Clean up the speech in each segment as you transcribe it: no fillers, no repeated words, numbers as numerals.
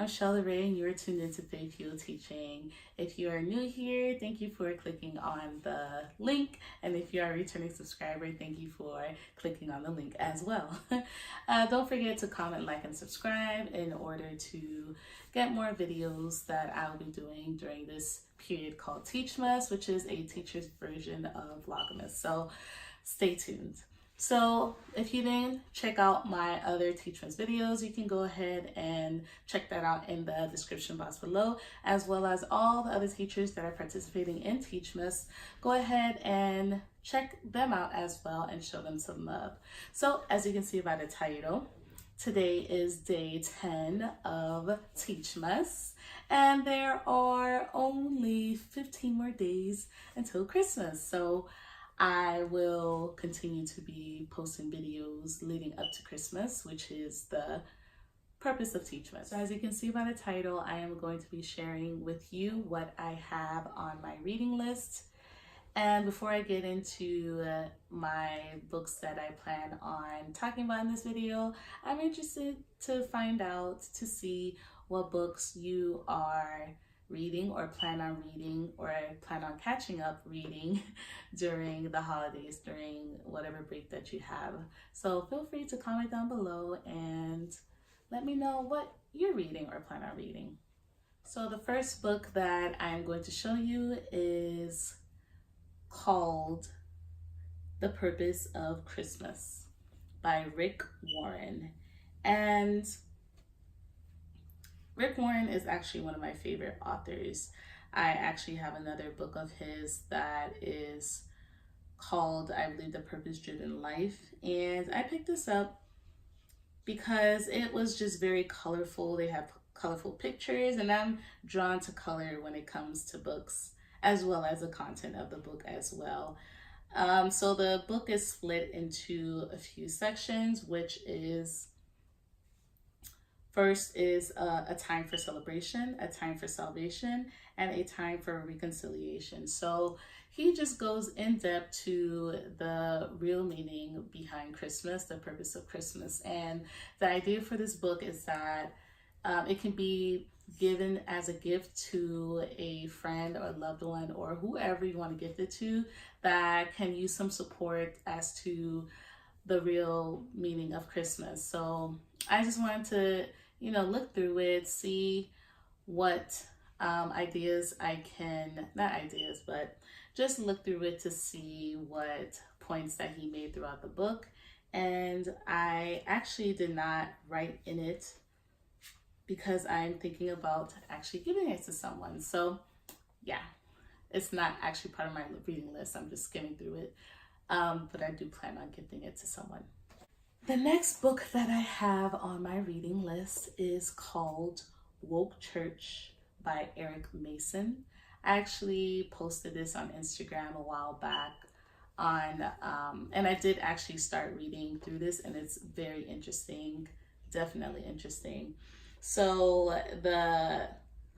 I'm Shelly Ray, and you're tuned into Faith Fueled Teaching. If you are new here, thank you for clicking on the link. And if you are a returning subscriber, thank you for clicking on the link as well. Don't forget to comment, like, and subscribe in order to get more videos that I'll be doing during this period called Teachmas, which is a teacher's version of Vlogmas. So stay tuned. So if you didn't check out my other Teachmas videos, you can go ahead and check that out in the description box below, as well as all the other teachers that are participating in Teachmas. Go ahead and check them out as well and show them some love. So as you can see by the title, today is day 10 of Teachmas, and there are only 15 more days until Christmas. So I will continue to be posting videos leading up to Christmas, which is the purpose of Teachmas. So as you can see by the title, I am going to be sharing with you what I have on my reading list. And before I get into my books that I plan on talking about in this video, I'm interested to find out, to see what books you are reading or plan on reading or plan on catching up reading during the holidays, during whatever break that you have. So feel free to comment down below and let me know what you're reading or plan on reading. So the first book that I'm going to show you is called The Purpose of Christmas by Rick Warren. And Rick Warren is actually one of my favorite authors. I actually have another book of his that is called, I believe, The Purpose Driven Life. And I picked this up because it was just very colorful. They have colorful pictures, and I'm drawn to color when it comes to books, as well as the content of the book as well. So the book is split into a few sections, which is, first is a time for celebration, a time for salvation, and a time for reconciliation. So he just goes in depth to the real meaning behind Christmas, the purpose of Christmas. And the idea for this book is that it can be given as a gift to a friend or loved one or whoever you want to gift it to that can use some support as to the real meaning of Christmas. So I just wanted to look through it, see what ideas I can, not ideas, but just look through it to see what points that he made throughout the book. And I actually did not write in it because I'm thinking about actually giving it to someone. So yeah, it's not actually part of my reading list. I'm just skimming through it. But I do plan on gifting it to someone. The next book that I have on my reading list is called Woke Church by Eric Mason. I actually posted this on Instagram a while back and I did actually start reading through this, and it's very interesting, definitely interesting. So the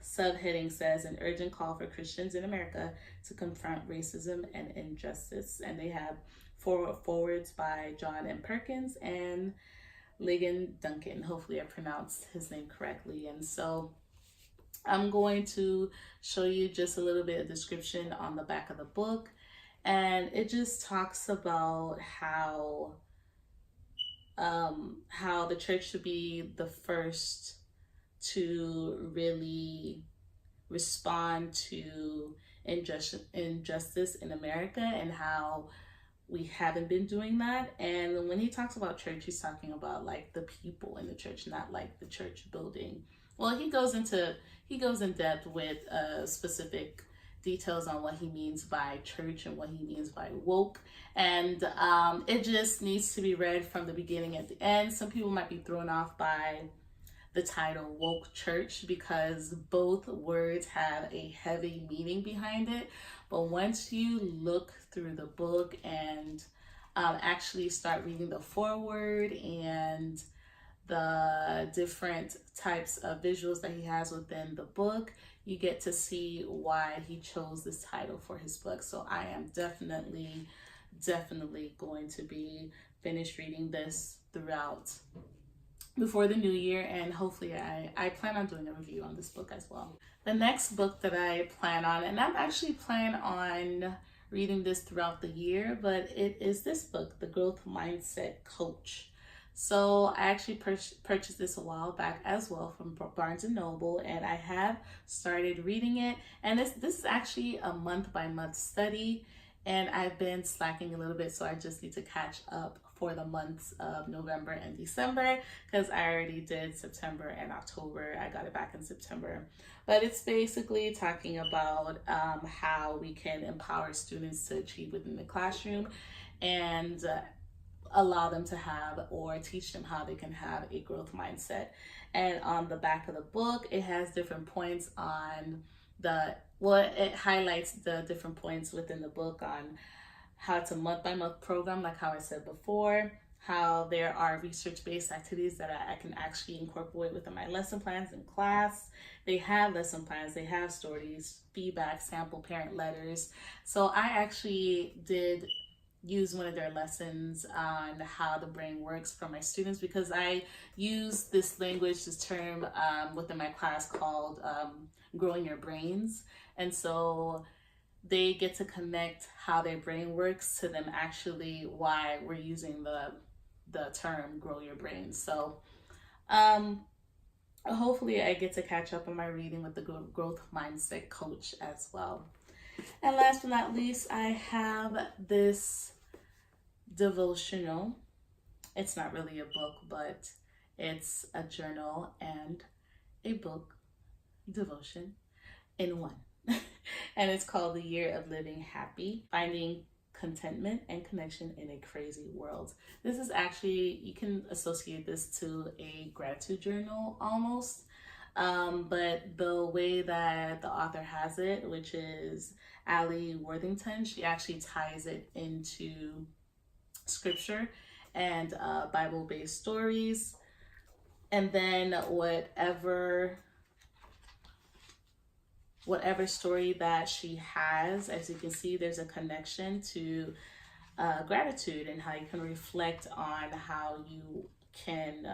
subheading says, an urgent call for Christians in America to confront racism and injustice. And they have forwards by John M. Perkins and Ligon Duncan. Hopefully I pronounced his name correctly. And so I'm going to show you just a little bit of description on the back of the book. And it just talks about how the church should be the first to really respond to injustice in America and how we haven't been doing that. And when he talks about church, he's talking about like the people in the church, not like the church building. Well, he goes in depth with specific details on what he means by church and what he means by woke. And it just needs to be read from the beginning at the end. Some people might be thrown off by the title Woke Church because both words have a heavy meaning behind it. But once you look through the book and actually start reading the foreword and the different types of visuals that he has within the book, you get to see why he chose this title for his book. So I am definitely going to be finished reading this throughout before the new year, and hopefully I plan on doing a review on this book as well. The next book that I plan on, and I'm actually planning on reading this throughout the year, but it is this book, The Growth Mindset Coach. So I actually purchased this a while back as well from Barnes & Noble, and I have started reading it. And this is actually a month-by-month study, and I've been slacking a little bit, so I just need to catch up for the months of November and December, because I already did September and October. I got it back in September. But it's basically talking about how we can empower students to achieve within the classroom, and allow them to have, or teach them how they can have a growth mindset. And on the back of the book, it has different points on it highlights the different points within the book on how it's a month-by-month program, like how I said before, how there are research-based activities that I can actually incorporate within my lesson plans in class. They have lesson plans, they have stories, feedback, sample parent letters. So I actually did use one of their lessons on how the brain works for my students, because I use this language, this term within my class called growing your brains. And so they get to connect how their brain works to them actually why we're using the term grow your brain. So hopefully I get to catch up on my reading with the Growth Mindset Coach as well. And last but not least, I have this devotional. It's not really a book, but it's a journal and a book devotion in one. And it's called The Year of Living Happy, Finding Contentment and Connection in a Crazy World. This is actually, you can associate this to a gratitude journal almost, but the way that the author has it, which is Allie Worthington, she actually ties it into scripture and Bible-based stories, and then whatever story that she has, as you can see, there's a connection to gratitude and how you can reflect on how you can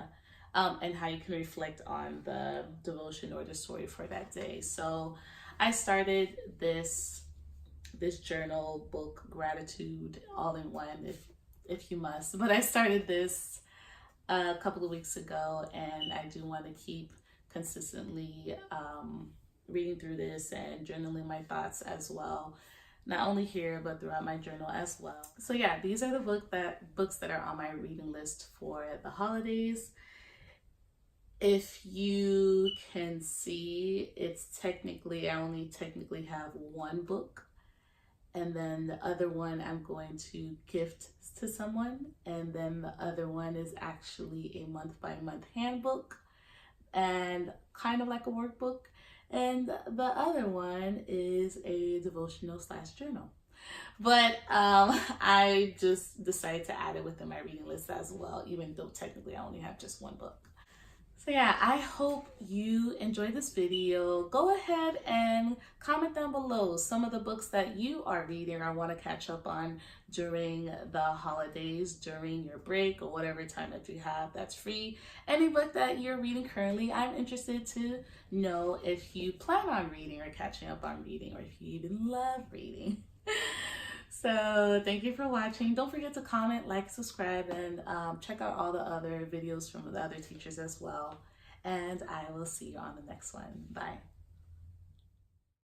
and how you can reflect on the devotion or the story for that day. So I started this journal, book, gratitude all in one, if you must, but I started this a couple of weeks ago, and I do want to keep consistently reading through this and journaling my thoughts as well, not only here but throughout my journal as well. So yeah, these are the books that are on my reading list for the holidays. If you can see, it's technically, I only technically have one book, and then the other one I'm going to gift to someone, and then the other one is actually a month-by-month handbook and kind of like a workbook. And the other one is a devotional / journal. But I just decided to add it within my reading list as well, even though technically I only have just one book. So yeah, I hope you enjoyed this video. Go ahead and comment down below some of the books that you are reading or want to catch up on during the holidays, during your break, or whatever time that you have that's free. Any book that you're reading currently, I'm interested to know if you plan on reading or catching up on reading, or if you even love reading. So thank you for watching. Don't forget to comment, like, subscribe, and check out all the other videos from the other teachers as well. And I will see you on the next one. Bye.